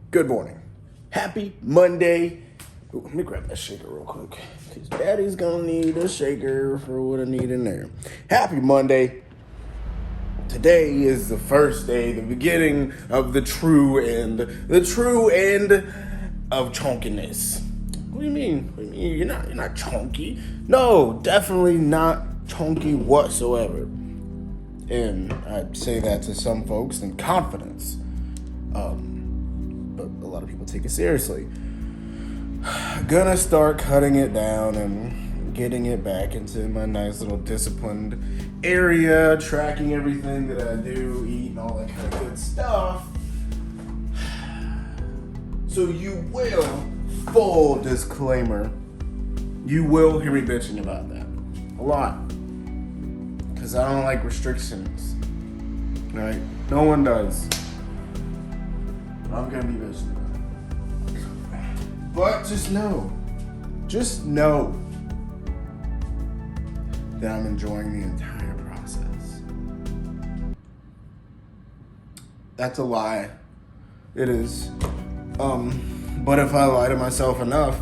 Good morning. Happy Monday. Ooh, let me grab that shaker real quick, because Daddy's gonna need a shaker for what I need in there. Happy Monday. Today is the first day, the beginning of the true end of chonkiness. What do you mean? What do you mean? You're not chonky. No, definitely not chonky whatsoever. And I say that to some folks in confidence. But a lot of people take it seriously. Gonna start cutting it down and getting it back into my nice little disciplined area, tracking everything that I do, eat, and all that kind of good stuff. So you will, full disclaimer, you will hear me bitching about that a lot, because I don't like restrictions. Right? No one does. I'm gonna be bitching about it. But just know that I'm enjoying the entire process. That's a lie. It is. But if I lie to myself enough,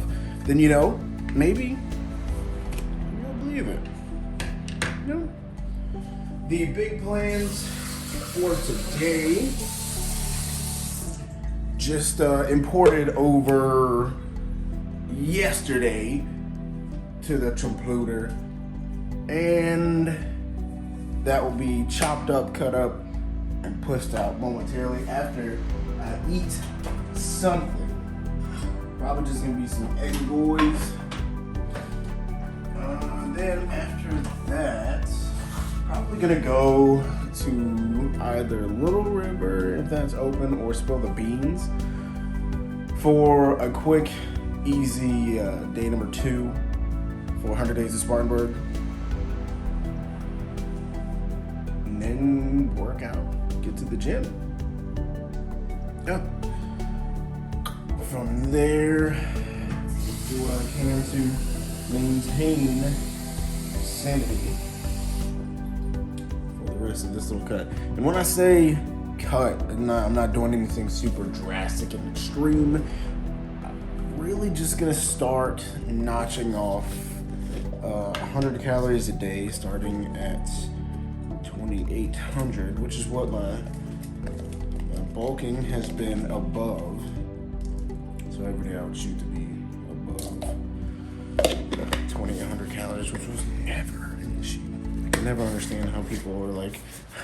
then maybe you'll believe it. The big plans for today just imported over yesterday to the computer, and that will be chopped up, cut up, and pushed out momentarily after I eat something. Probably just gonna be some egg boys. Then after that, probably gonna go to either Little River if that's open, or Spill the Beans for a quick, easy day number 2 for 100 Days of Spartanburg. And then work out, get to the gym. Yeah. From there, do what I can to maintain sanity for the rest of this little cut. And when I say cut, I'm not doing anything super drastic and extreme. I'm really just gonna start notching off 100 calories a day, starting at 2,800, which is what my bulking has been above. So every day I would shoot to be above 2,800 calories, which was never an issue. I can never understand how people are like,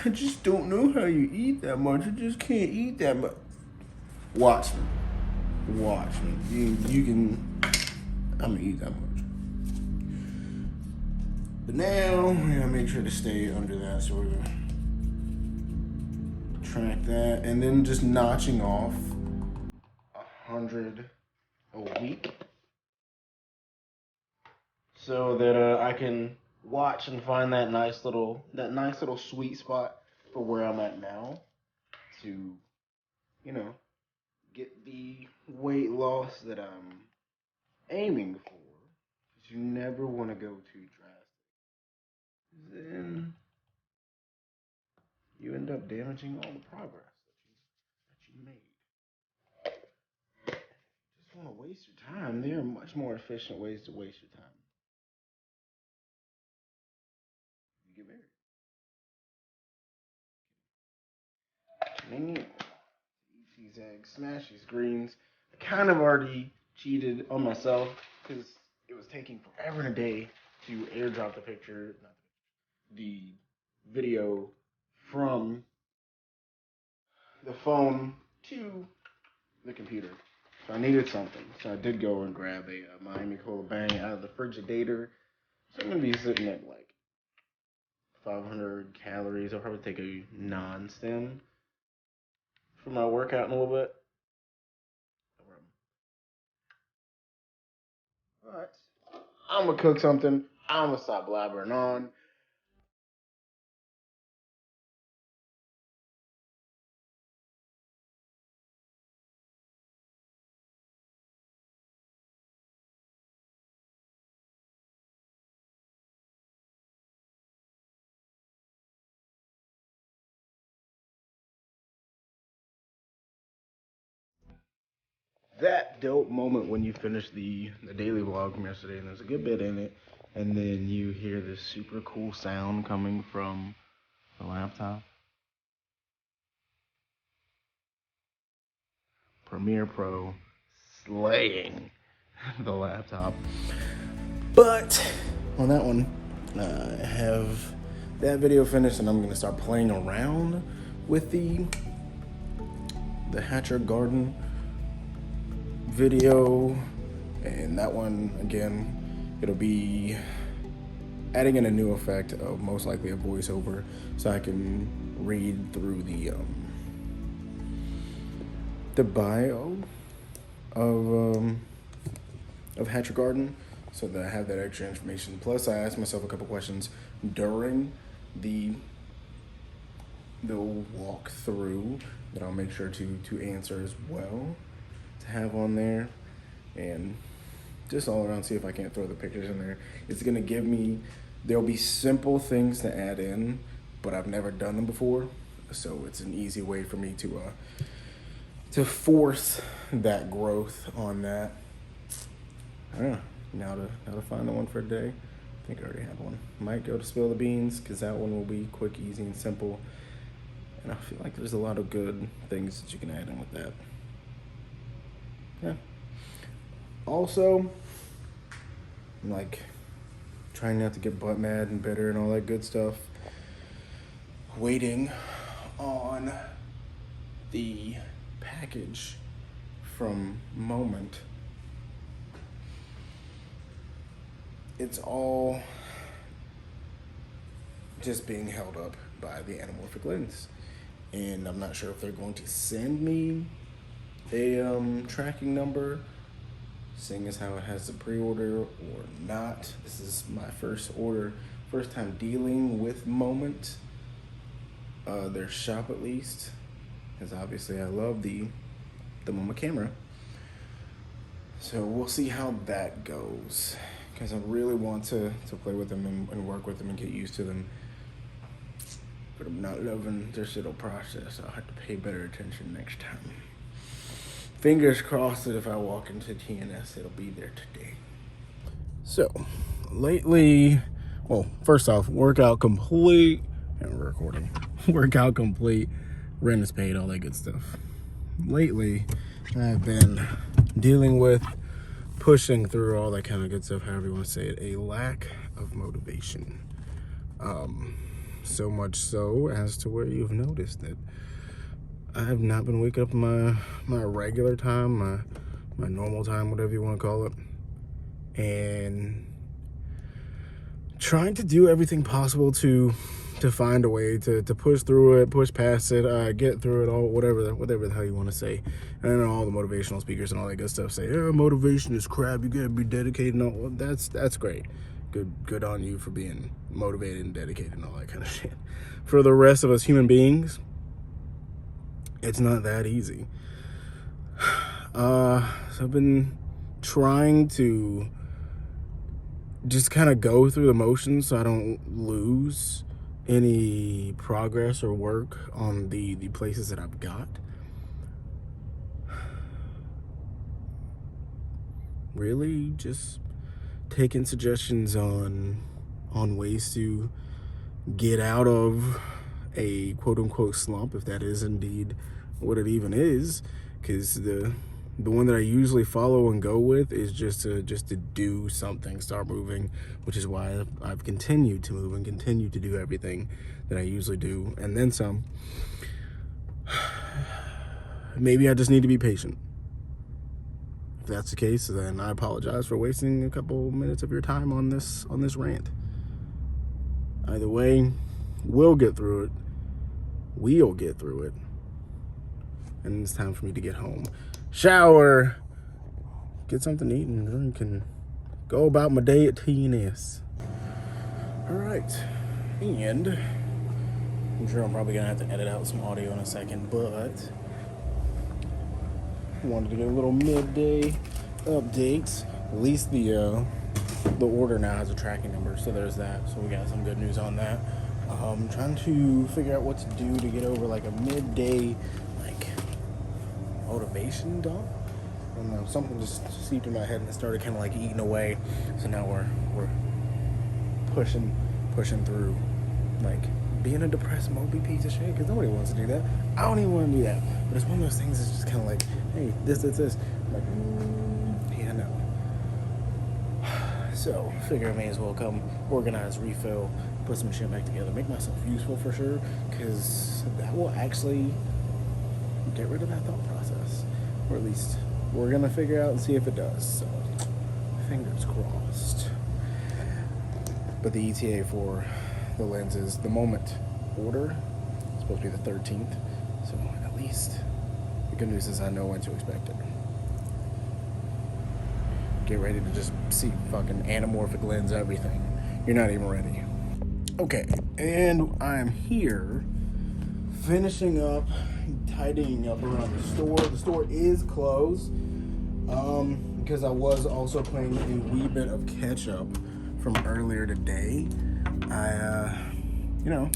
I just don't know how you eat that much. I just can't eat that much. Watch me. You can. I'm gonna eat that much. But now we're gonna make sure to stay under that. So we're gonna track that, and then just notching off 100 a week, so that I can watch and find that nice little sweet spot for where I'm at now, to get the weight loss that I'm aiming for. Because you never want to go too drastic. Then you end up damaging all the progress that you made. Just want to waste your time. There are much more efficient ways to waste your time. You get married. Eat these eggs, smash these greens. I kind of already cheated on myself, because it was taking forever and a day to airdrop the picture, not the video, from the phone to the computer. So I needed something. So I did go and grab a Miami Cola Bang out of the Frigidator. So I'm going to be sitting at like 500 calories. I'll probably take a non-stem for my workout in a little bit. But I'm going to cook something. I'm going to stop blabbering on. that dope moment when you finish the daily vlog from yesterday, and there's a good bit in it, and then you hear this super cool sound coming from the laptop. Premiere Pro slaying the laptop. But on that one, I have that video finished, and I'm gonna start playing around with the Hatcher Garden video, and that one again, it'll be adding in a new effect of most likely a voiceover, so I can read through the bio of Hatcher Garden, so that I have that extra information. Plus, I asked myself a couple questions during the walkthrough that I'll make sure to answer as well, to have on there, and just all around see if I can't throw the pictures in there. It's gonna give me, there'll be simple things to add in, but I've never done them before, so it's an easy way for me to force that growth on that. I don't know. Now to find the one for a day. I think I already have one. Might go to Spill the Beans, because that one will be quick, easy, and simple. And I feel like there's a lot of good things that you can add in with that. Yeah. Also, I'm like trying not to get butt mad and bitter and all that good stuff. Waiting on the package from Moment. It's all just being held up by the anamorphic lens, and I'm not sure if they're going to send me a tracking number, seeing as how it has the pre-order, or not. This is my first time dealing with Moment, their shop at least, because obviously I love the Moment camera. So we'll see how that goes, because I really want to play with them and work with them and get used to them. But I'm not loving this little process. I'll have to pay better attention next time. Fingers crossed that if I walk into TNS, it'll be there today. So, lately, well, first off, workout complete, and we're recording. Workout complete, rent is paid, all that good stuff. Lately, I've been dealing with pushing through all that kind of good stuff, however you want to say it, a lack of motivation. So much so as to where you've noticed that I have not been waking up my regular time, my normal time, whatever you want to call it, and trying to do everything possible to find a way to push through it, push past it, get through it all, whatever the hell you want to say. And I know all the motivational speakers and all that good stuff say, yeah, motivation is crap, you gotta be dedicated and all. Well, that's great. Good on you for being motivated and dedicated and all that kind of shit. For the rest of us human beings, it's not that easy. So I've been trying to just kind of go through the motions so I don't lose any progress or work on the places that I've got. Really just taking suggestions on ways to get out of a quote-unquote slump, if that is indeed what it even is, because the one that I usually follow and go with is just to do something, start moving, which is why I've continued to move and continued to do everything that I usually do, and then some. Maybe I just need to be patient. If that's the case, then I apologize for wasting a couple minutes of your time on this rant. Either way, we'll get through it. We'll get through it. And it's time for me to get home. Shower, get something to eat and drink, and go about my day at TNS. All right, and I'm sure I'm probably gonna have to edit out some audio in a second, but I wanted to get a little midday update. At least the order now has a tracking number, so there's that. So we got some good news on that. I'm trying to figure out what to do to get over like a midday like motivation dump. I don't know, something just seeped in my head and it started kind of like eating away. So now we're pushing through, like being a depressed mopey piece of shit, because nobody wants to do that. I don't even want to do that, but it's one of those things that's just kind of like, hey, this. I'm like, yeah, no. So figure I may as well come organize, refill, put some shit back together, make myself useful for sure, because that will actually get rid of that thought process, or at least we're gonna figure out and see if it does. So fingers crossed. But the ETA for the lenses, the moment order, is supposed to be the 13th. So at least the good news is I know when to expect it. Get ready to just see fucking anamorphic lens everything. You're not even ready. Okay, and I'm here finishing up, tidying up around the store. The store is closed because I was also playing a wee bit of catch up from earlier today. I, got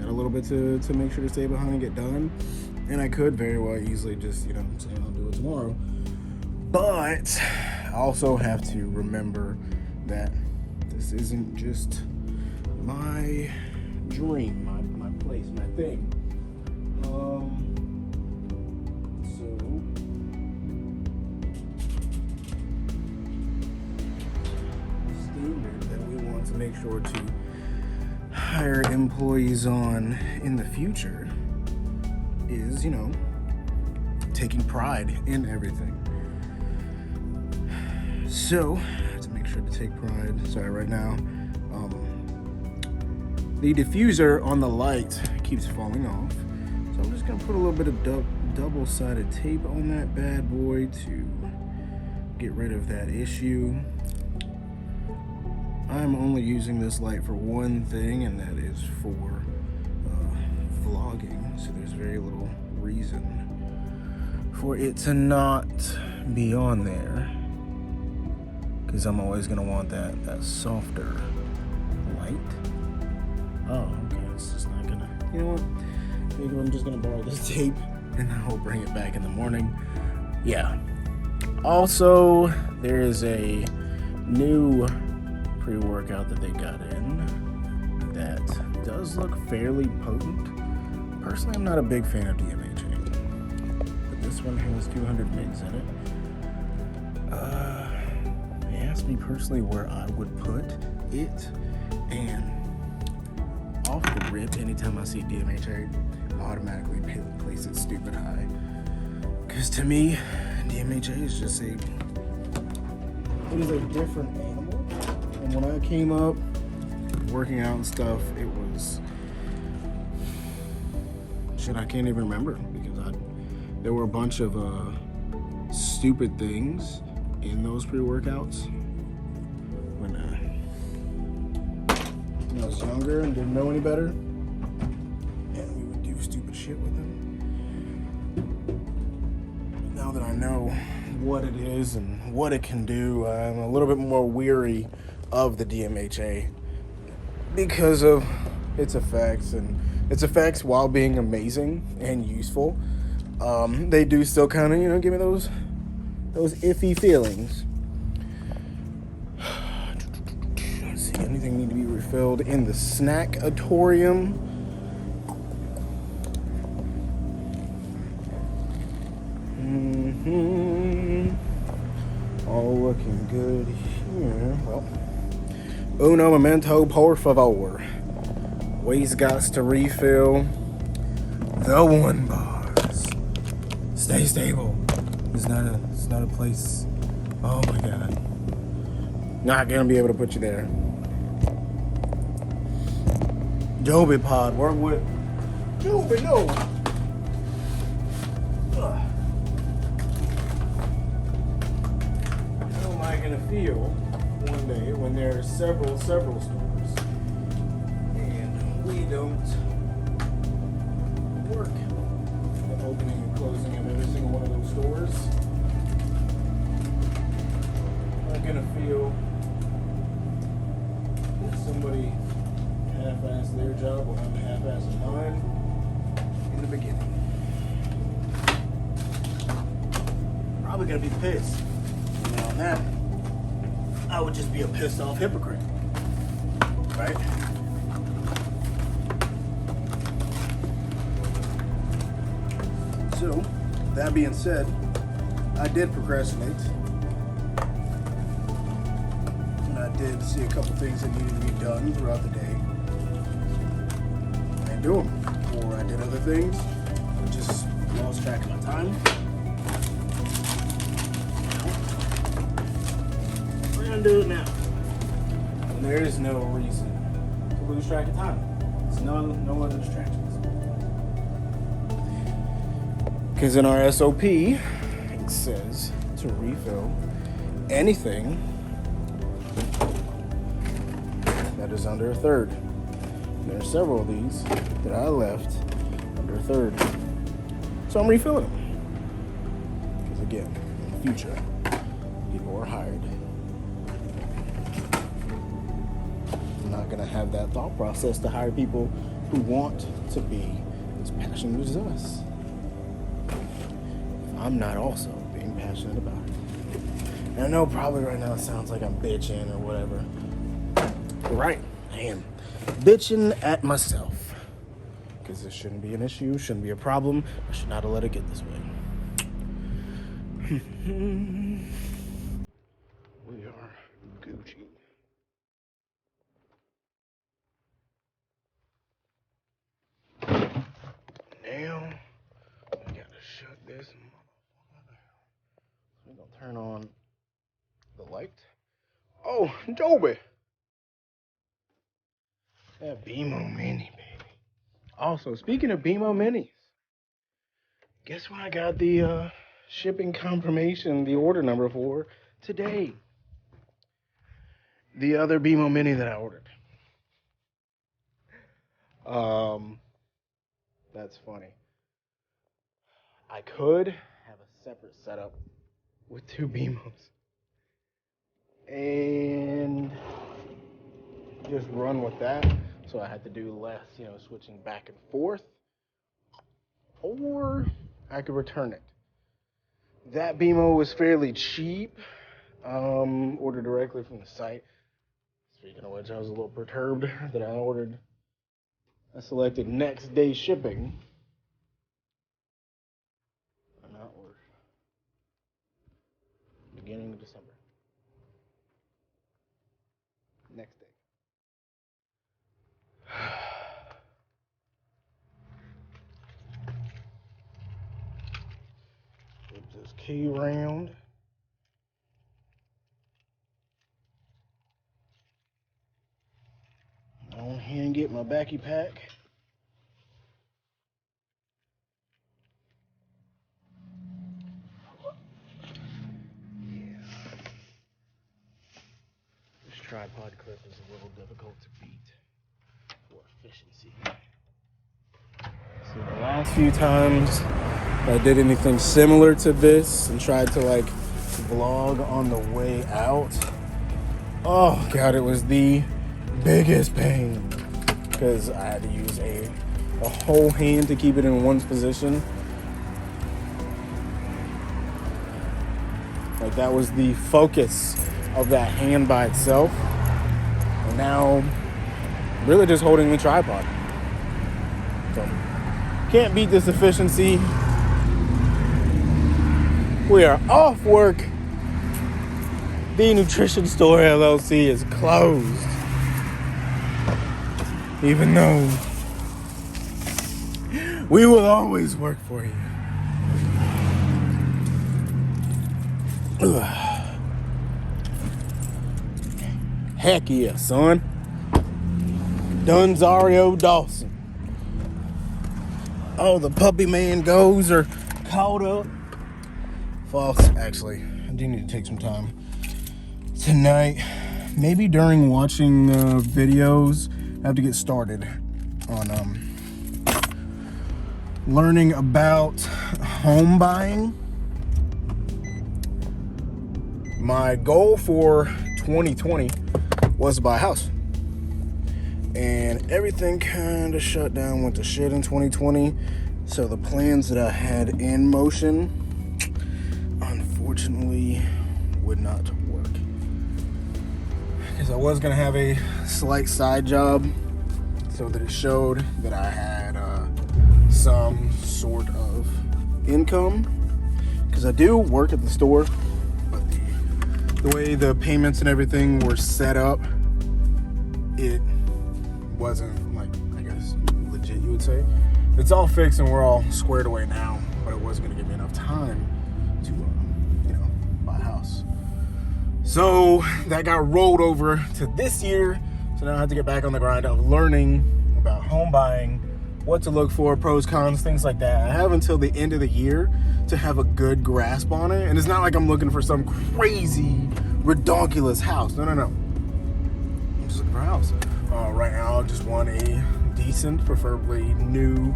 a little bit to make sure to stay behind and get done. And I could very well easily just, say I'll do it tomorrow. But I also have to remember that this isn't just my dream, my place, my thing. Standard that we want to make sure to hire employees on in the future is, taking pride in everything. So, to make sure to take pride, sorry, right now, the diffuser on the light keeps falling off. So I'm just gonna put a little bit of double-sided tape on that bad boy to get rid of that issue. I'm only using this light for one thing, and that is for vlogging. So there's very little reason for it to not be on there, because I'm always gonna want that softer light. Oh, okay, it's just not gonna, you know what? Maybe I'm just gonna borrow this tape and I'll bring it back in the morning. Yeah. Also, there is a new pre-workout that they got in that does look fairly potent. Personally, I'm not a big fan of DMHA, but this one has 200 migs in it. They asked me personally where I would put it, and off the rip, anytime I see DMHA, I automatically place it stupid high. Because to me, DMHA is just it is a different animal. And when I came up working out and stuff, it was shit I can't even remember, because there were a bunch of stupid things in those pre-workouts when I was younger and didn't know any better, and we would do stupid shit with them. But now that I know what it is and what it can do, I'm a little bit more weary of the DMHA because of its effects, and its effects, while being amazing and useful, they do still kind of, give me those iffy feelings. Let's see, anything need to be refilled in the snack-atorium? All looking good here. Well, uno momento, por favor. Ways gots to refill the 1 bars. Stay stable. It's not a place. Oh my god. Not gonna be able to put you there. Joby pod, work with Joby, no. How am I gonna feel one day when there are several stores and we don't work the opening and closing of every single one of those stores? I'm gonna feel if somebody half-assed their job while I'm half-assing mine in the beginning. probably gonna be pissed. And on that, I would just be a pissed off hypocrite, right? So, that being said, I did procrastinate. And I did see a couple things that needed to be done throughout the day. And do them. Or I did other things. I just lost track of my time. We're gonna do it now. And there is no reason to lose track of time. There's no other distractions. Because in our SOP, it says to refill anything that is under a third. And there are several of these that I left under a third. So I'm refilling them. Because again, in the future, people are hired. I'm not going to have that thought process to hire people who want to be as passionate as us. I'm not also being passionate about it. And I know probably right now it sounds like I'm bitching or whatever. You're right, I am bitching at myself. Because this shouldn't be an issue, shouldn't be a problem. I should not have let it get this way. We are Gucci. Now, we gotta shut this motherfucker down. We're gonna turn on the light. Oh, Joby! That BMO Mini, baby. Also, speaking of BMO Minis, guess what I got the shipping confirmation, the order number for today? The other BMO Mini that I ordered. That's funny. I could have a separate setup with two BMOs and just run with that. So I had to do less, switching back and forth. Or I could return it. That BMO was fairly cheap. Ordered directly from the site. Speaking of which, I was a little perturbed that I selected next day shipping. I'm not ordered. Beginning of December. Next day. Flip this key around. On here and get my backy pack. Yeah. This tripod clip is a little difficult to beat for efficiency. So the last few times I did anything similar to this and tried to vlog on the way out, oh god, it was the biggest pain because I had to use a whole hand to keep it in one position. That was the focus of that hand by itself. And now really just holding the tripod. So can't beat this efficiency. We are off work. The Nutrition Store LLC is closed. Even though we will always work for you. Heck yeah, son. Dunzario Dawson. Oh, the puppy man goes are caught up. False, actually. I do need to take some time tonight. Maybe during watching videos, I have to get started on learning about home buying. My goal for 2020 was to buy a house. And everything kind of shut down, went to shit in 2020. So the plans that I had in motion, unfortunately, unfortunately would not work. Because I was going to have a slight side job so that it showed that I had some sort of income. Because I do work at the store, but the way the payments and everything were set up, it wasn't, like, I guess, legit, you would say. It's all fixed and we're all squared away now, but it wasn't going to give me enough time to, buy a house. So that got rolled over to this year. So now I have to get back on the grind of learning about home buying, what to look for, pros, cons, things like that. I have until the end of the year to have a good grasp on it. And it's not like I'm looking for some crazy, redonkulous house. No. I'm just looking for a house. Right now, I just want a decent, preferably new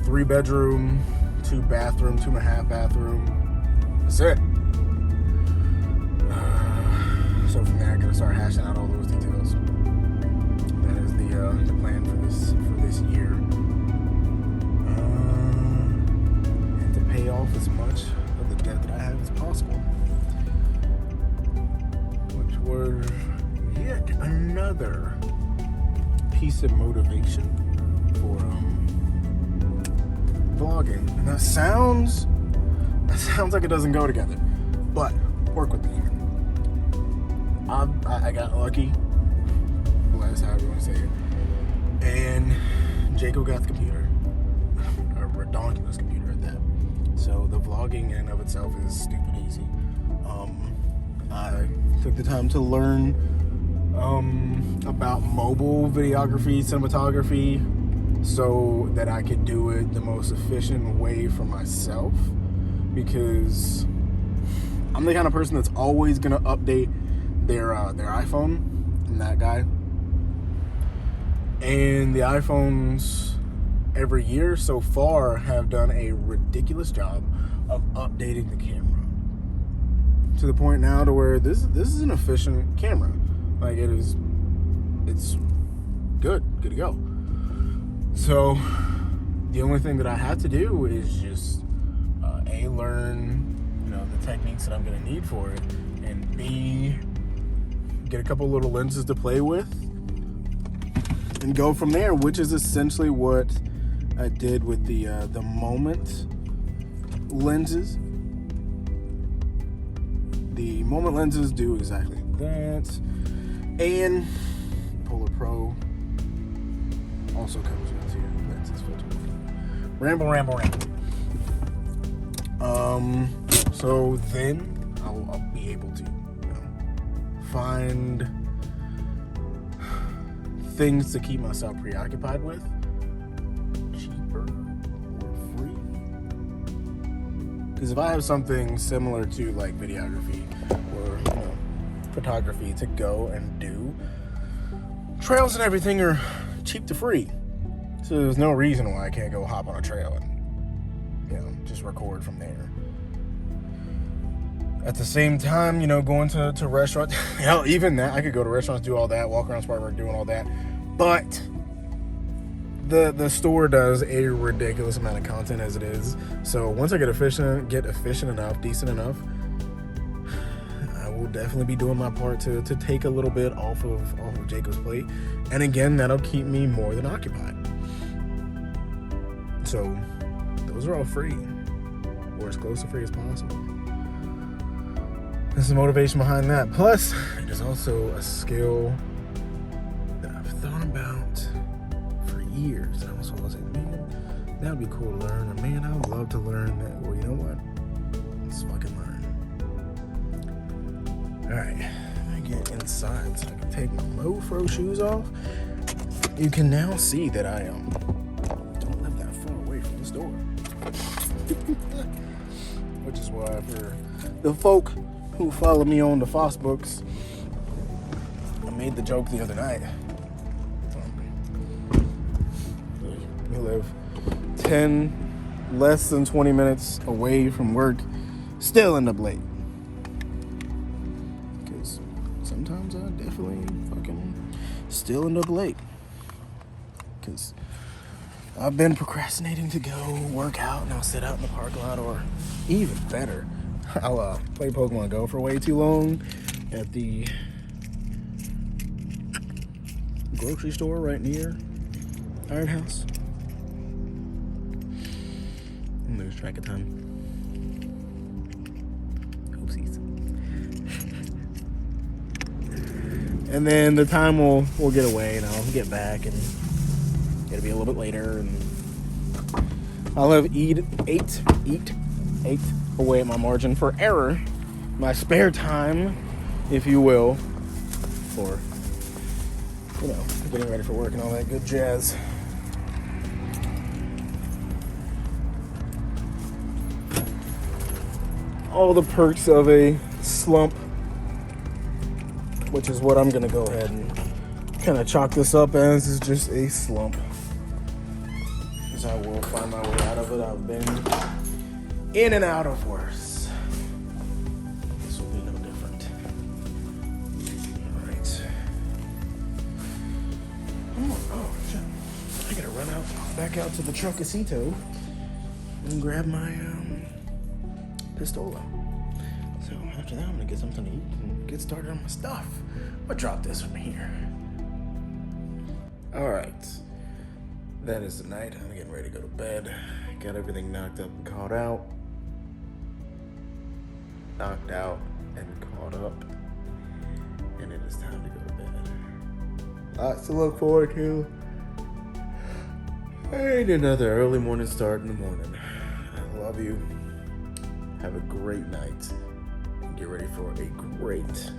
3-bedroom, 2-bathroom, 2.5 bathroom. That's it. So from there, I'm gonna start hashing out all those details. That is the plan for this year, and to pay off as much of the debt that I have as possible, which was yet another piece of motivation for vlogging. And that sounds like it doesn't go together, but work with me. I got lucky, that's how everyone say it, and Jacob got the computer, a redonkulous computer at that. So the vlogging in and of itself is stupid easy. I took the time to learn about mobile videography, cinematography, so that I could do it the most efficient way for myself, because I'm the kind of person that's always gonna update their iPhone. I'm that guy. And the iPhones every year so far have done a ridiculous job of updating the camera to the point now to where this is an efficient camera. Like, it's good to go. So the only thing that I have to do is just learn the techniques that I'm going to need for it, and B, get a couple little lenses to play with and go from there, which is essentially what I did with the Moment lenses. The Moment lenses do exactly that, and Polar Pro also comes with 2 lenses filter. Ramble. So then I'll be able to find things to keep myself preoccupied with, cheaper or free. Because if I have something similar to like videography or photography to go and do, trails and everything are cheap to free. So there's no reason why I can't go hop on a trail and just record from there. At the same time, going to restaurants, hell, even that, I could go to restaurants, do all that, walk around Spartanburg doing all that. But the store does a ridiculous amount of content as it is. So once I get efficient enough, decent enough, I will definitely be doing my part to take a little bit off of Jacob's plate. And again, that'll keep me more than occupied. So those are all free, or as close to free as possible. There's some motivation behind that. Plus, it is also a skill that I've thought about for years. And I was always like, man, that would be cool to learn. And man, I would love to learn that. Well, you know what? Let's fucking learn. All right, I get inside so I can take my Mofro shoes off. You can now see that I don't live that far away from the store. Which is why for the folk who follow me on the Foss books, I made the joke the other night. We live 10 less than 20 minutes away from work, still end up late. Because sometimes I definitely fucking still end up late. Because I've been procrastinating to go work out and I'll sit out in the parking lot, or even better, I'll play Pokemon Go for way too long at the grocery store right near Iron House. And lose track of time. Oopsies. And then the time will get away, and I'll get back, and it'll be a little bit later, and I'll have ate away at my margin for error, my spare time, if you will, for, getting ready for work and all that good jazz. All the perks of a slump, which is what I'm going to go ahead and kind of chalk this up as, is just a slump. Because I will find my way out of it. I've been in and out of worse. This will be no different. All right. Oh, shit. I got to run back out to the Truckacito and grab my pistola. So after that, I'm gonna get something to eat and get started on my stuff. I'll drop this from here. All right, that is the night. I'm getting ready to go to bed. Got everything knocked up and caught out. Knocked out and caught up. And it is time to go to bed. Lots to look forward to. And another early morning start in the morning. I love you. Have a great night. And get ready for a great